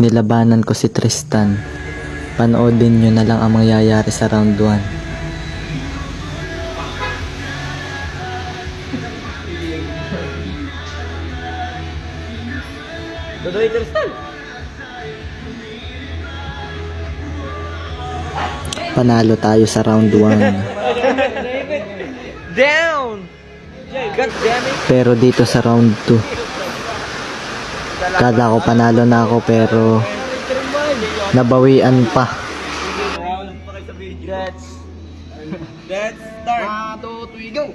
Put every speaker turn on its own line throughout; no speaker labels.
Nilabanan ko si Tristan. Panoodin nyo na lang ang mangyayari sa round 1.
Dodoy Tristan.
Panalo tayo sa round 1.
Down. God damn it.
Pero dito sa round 2, kala ko panalo na ako pero nabawian pa.
Let's start. 1, 2, 3, go.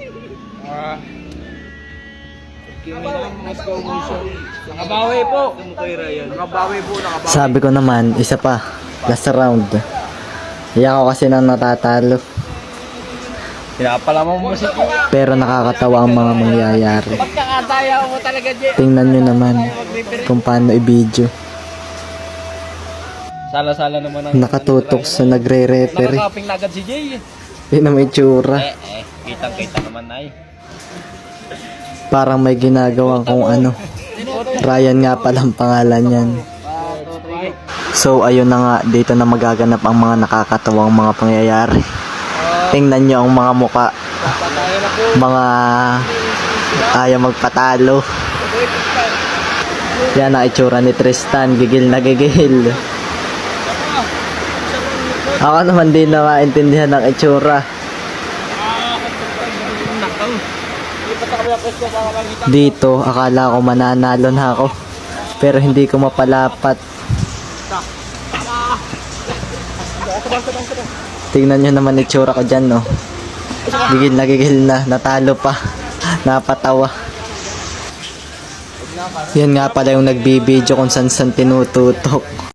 Nakabawi po. Nakabawi po.
Sabi ko naman, isa pa, last round. Iyak ako kasi nang natatalo.
Pinapala mo musik.
Pero nakakatawa ang mga mangyayari.
Pagkakataya mo talaga, Jay.
Tingnan nyo naman kung paano i-video.
Sala-sala naman ang
Nakatutok sa nagre-referee.
nakakaping na agad si Jay.
Yun ang may tsura.
Kitang-kita naman ay.
Parang may ginagawang kung ano. Ryan nga palang pangalan yan. So ayun na nga, dito na magaganap ang mga nakakatawang mga pangyayari. Tingnan nyo ang mga muka. Mga ayaw magpatalo. Yan ang itsura ni Tristan. Gigil na gigil. Ako naman din na maintindihan ng itsura. Dito, akala ko mananalo na ako. Pero hindi ko mapalapat. Tingnan nyo naman itsura ko dyan, no. Gigil na, natalo pa. Napatawa. Yan nga pala yung nagbibideo kung saan tinututok.